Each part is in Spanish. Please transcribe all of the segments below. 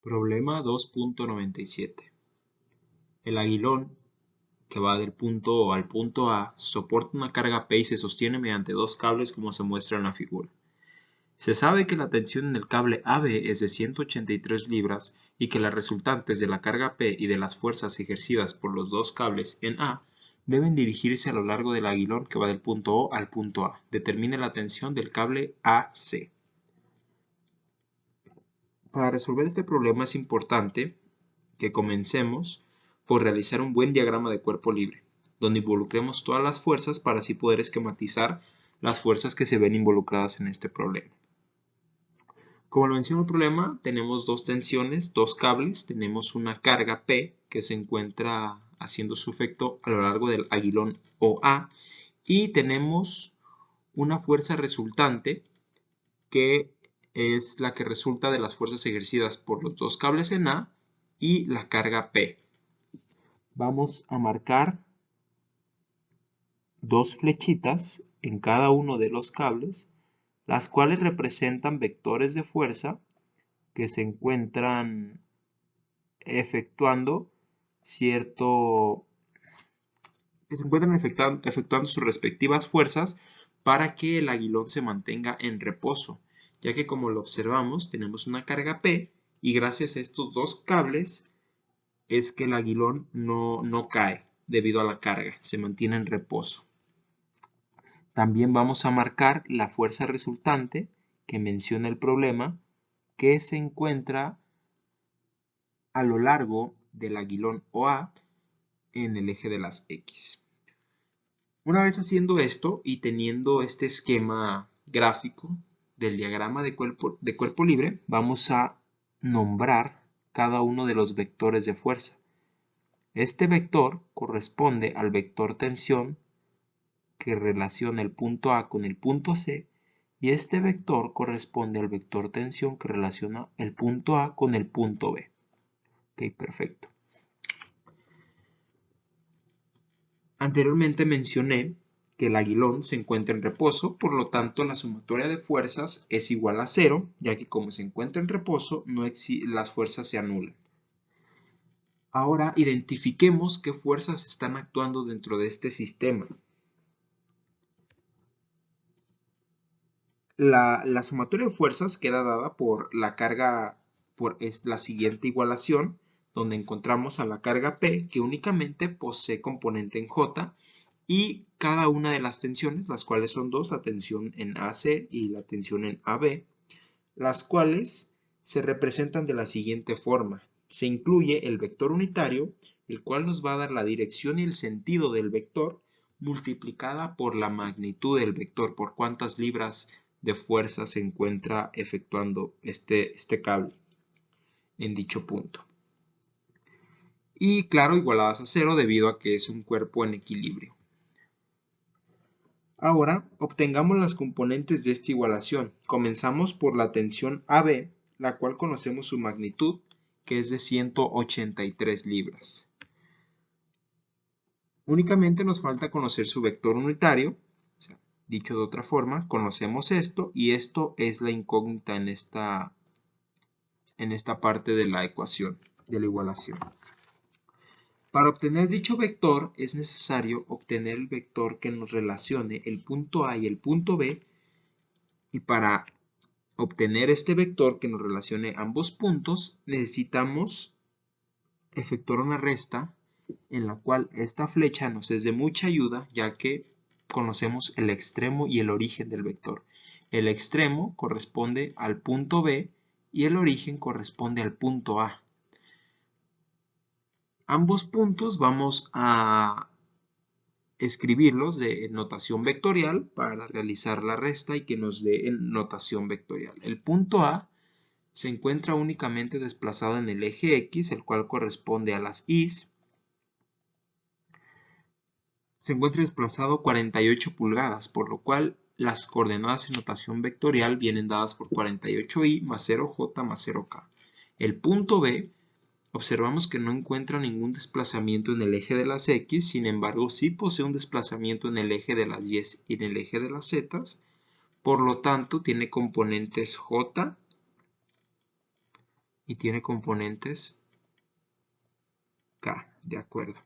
Problema 2.97. El aguilón, que va del punto O al punto A, soporta una carga P y se sostiene mediante dos cables como se muestra en la figura. Se sabe que la tensión en el cable AB es de 183 libras y que las resultantes de la carga P y de las fuerzas ejercidas por los dos cables en A deben dirigirse a lo largo del aguilón que va del punto O al punto A. Determine la tensión del cable AC. Para resolver este problema es importante que comencemos por realizar un buen diagrama de cuerpo libre, donde involucremos todas las fuerzas para así poder esquematizar las fuerzas que se ven involucradas en este problema. Como lo menciona el problema, tenemos dos tensiones, dos cables, tenemos una carga P que se encuentra haciendo su efecto a lo largo del aguilón OA y tenemos una fuerza resultante que es la que resulta de las fuerzas ejercidas por los dos cables en A y la carga P. Vamos a marcar dos flechitas en cada uno de los cables, las cuales representan vectores de fuerza que se encuentran efectuando efectuando sus respectivas fuerzas para que el aguilón se mantenga en reposo, ya que como lo observamos tenemos una carga P y gracias a estos dos cables es que el aguilón no cae debido a la carga, se mantiene en reposo. También vamos a marcar la fuerza resultante que menciona el problema, que se encuentra a lo largo del aguilón OA en el eje de las X. Una vez haciendo esto y teniendo este esquema gráfico del diagrama de cuerpo libre, vamos a nombrar cada uno de los vectores de fuerza. Este vector corresponde al vector tensión que relaciona el punto A con el punto C y este vector corresponde al vector tensión que relaciona el punto A con el punto B. Ok, perfecto. Anteriormente mencioné que el aguilón se encuentra en reposo, por lo tanto la sumatoria de fuerzas es igual a 0, ya que como se encuentra en reposo, las fuerzas se anulan. Ahora identifiquemos qué fuerzas están actuando dentro de este sistema. La sumatoria de fuerzas queda dada por la carga, es la siguiente igualación, donde encontramos a la carga P, que únicamente posee componente en J, y cada una de las tensiones, las cuales son dos, la tensión en AC y la tensión en AB, las cuales se representan de la siguiente forma. Se incluye el vector unitario, el cual nos va a dar la dirección y el sentido del vector, multiplicada por la magnitud del vector, por cuántas libras de fuerza se encuentra efectuando este cable en dicho punto. Y claro, igualadas a 0 debido a que es un cuerpo en equilibrio. Ahora, obtengamos las componentes de esta igualación. Comenzamos por la tensión AB, la cual conocemos su magnitud, que es de 183 libras. Únicamente nos falta conocer su vector unitario. O sea, dicho de otra forma, conocemos esto y esto es la incógnita en esta parte de la ecuación, de la igualación. Para obtener dicho vector es necesario obtener el vector que nos relacione el punto A y el punto B, y para obtener este vector que nos relacione ambos puntos necesitamos efectuar una resta en la cual esta flecha nos es de mucha ayuda, ya que conocemos el extremo y el origen del vector. El extremo corresponde al punto B y el origen corresponde al punto A. Ambos puntos vamos a escribirlos de notación vectorial para realizar la resta y que nos dé en notación vectorial. El punto A se encuentra únicamente desplazado en el eje X, el cual corresponde a las Y's. Se encuentra desplazado 48 pulgadas, por lo cual las coordenadas en notación vectorial vienen dadas por 48y más 0j más 0k. El punto B, observamos que no encuentra ningún desplazamiento en el eje de las X, sin embargo sí posee un desplazamiento en el eje de las Y y en el eje de las Z, por lo tanto tiene componentes J y tiene componentes K, de acuerdo.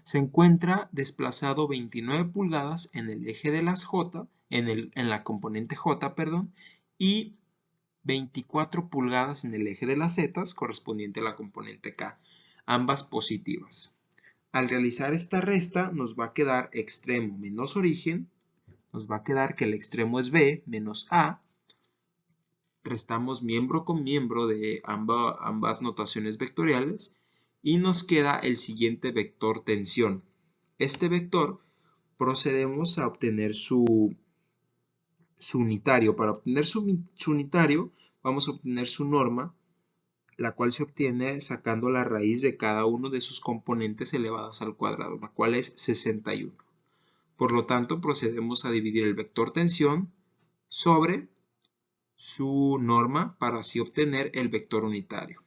Se encuentra desplazado 29 pulgadas en el eje de las J, en la componente J, perdón, y 24 pulgadas en el eje de las Z, correspondiente a la componente K, ambas positivas. Al realizar esta resta nos va a quedar extremo menos origen, nos va a quedar que el extremo es B menos A, restamos miembro con miembro de ambas notaciones vectoriales y nos queda el siguiente vector tensión. Este vector procedemos a obtener su unitario. Para obtener su unitario vamos a obtener su norma, la cual se obtiene sacando la raíz de cada uno de sus componentes elevadas al cuadrado, la cual es 61. Por lo tanto, procedemos a dividir el vector tensión sobre su norma para así obtener el vector unitario.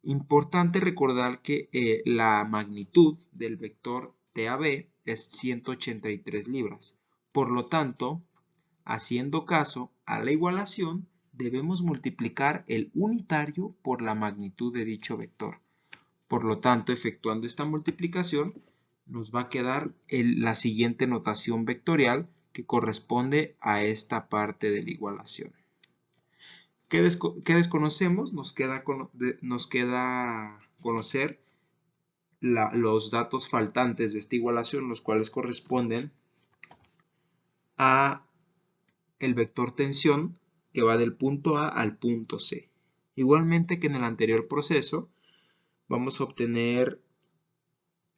Importante recordar que la magnitud del vector TAB es 183 libras. Por lo tanto, haciendo caso a la igualación, debemos multiplicar el unitario por la magnitud de dicho vector. Por lo tanto, efectuando esta multiplicación, nos va a quedar la siguiente notación vectorial que corresponde a esta parte de la igualación. ¿Qué desconocemos? Nos queda conocer los datos faltantes de esta igualación, los cuales corresponden a el vector tensión que va del punto A al punto C. Igualmente que en el anterior proceso, vamos a obtener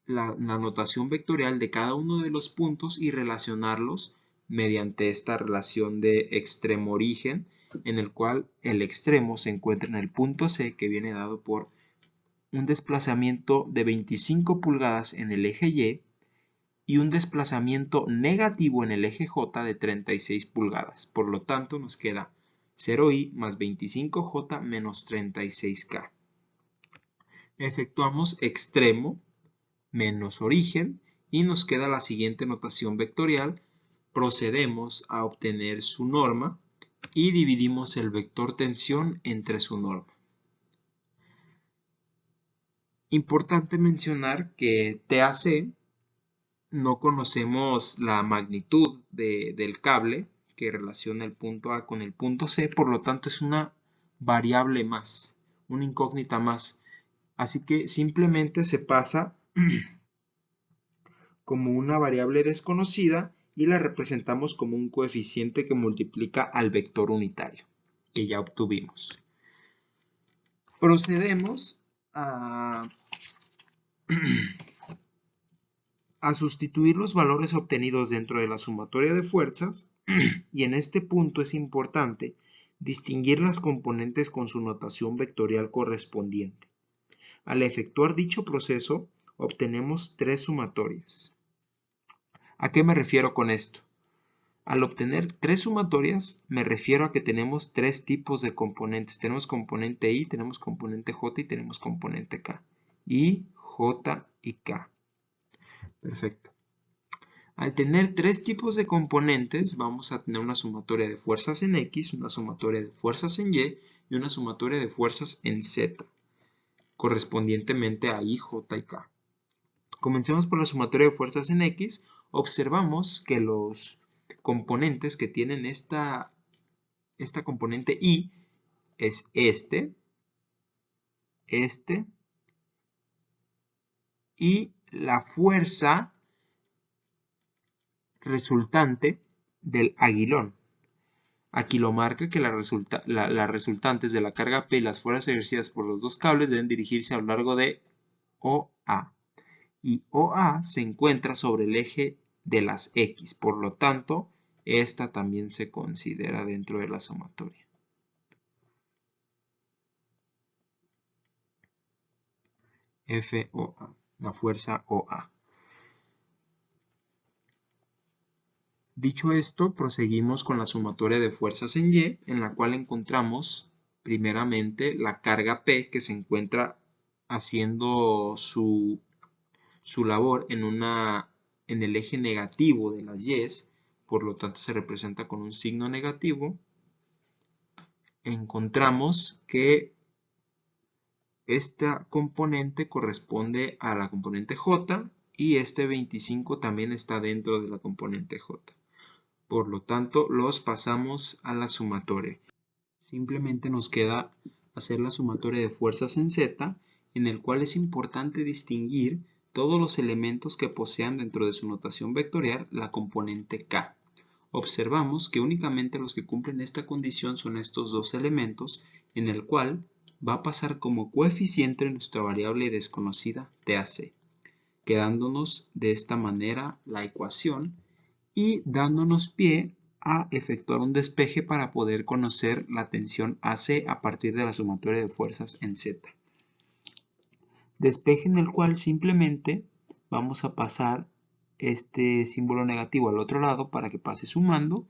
la notación vectorial de cada uno de los puntos y relacionarlos mediante esta relación de extremo-origen, en el cual el extremo se encuentra en el punto C, que viene dado por un desplazamiento de 25 pulgadas en el eje Y y un desplazamiento negativo en el eje J de 36 pulgadas. Por lo tanto, nos queda 0i más 25j menos 36k. Efectuamos extremo menos origen y nos queda la siguiente notación vectorial. Procedemos a obtener su norma y dividimos el vector tensión entre su norma. Importante mencionar que TAC no conocemos la magnitud del cable que relaciona el punto A con el punto C, por lo tanto es una variable más, una incógnita más. Así que simplemente se pasa como una variable desconocida y la representamos como un coeficiente que multiplica al vector unitario que ya obtuvimos. Procedemos a sustituir los valores obtenidos dentro de la sumatoria de fuerzas y en este punto es importante distinguir las componentes con su notación vectorial correspondiente. Al efectuar dicho proceso obtenemos tres sumatorias. ¿A qué me refiero con esto? Al obtener tres sumatorias me refiero a que tenemos tres tipos de componentes. Tenemos componente I, tenemos componente J y tenemos componente K. I, J y K. Perfecto. Al tener tres tipos de componentes, vamos a tener una sumatoria de fuerzas en X, una sumatoria de fuerzas en Y y una sumatoria de fuerzas en Z, correspondientemente a I, J y K. Comencemos por la sumatoria de fuerzas en X. Observamos que los componentes que tienen esta componente I es este y la fuerza resultante del aguilón. Aquí lo marca que las resultantes de la carga P y las fuerzas ejercidas por los dos cables deben dirigirse a lo largo de OA. Y OA se encuentra sobre el eje de las X, por lo tanto, esta también se considera dentro de la sumatoria. FOA, la fuerza OA. Dicho esto, proseguimos con la sumatoria de fuerzas en Y, en la cual encontramos primeramente la carga P que se encuentra haciendo su labor en el eje negativo de las Y's, por lo tanto se representa con un signo negativo. encontramos que esta componente corresponde a la componente J y este 25 también está dentro de la componente J. Por lo tanto, los pasamos a la sumatoria. Simplemente nos queda hacer la sumatoria de fuerzas en Z, en el cual es importante distinguir todos los elementos que posean dentro de su notación vectorial la componente K. Observamos que únicamente los que cumplen esta condición son estos dos elementos, en el cual va a pasar como coeficiente nuestra variable desconocida TAC, quedándonos de esta manera la ecuación y dándonos pie a efectuar un despeje para poder conocer la tensión AC a partir de la sumatoria de fuerzas en Z. Despeje en el cual simplemente vamos a pasar este símbolo negativo al otro lado para que pase sumando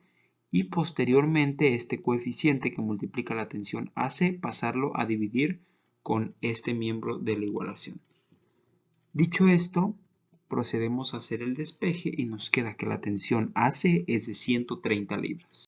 y posteriormente este coeficiente que multiplica la tensión AC pasarlo a dividir con este miembro de la igualación. Dicho esto, procedemos a hacer el despeje y nos queda que la tensión AC es de 130 libras.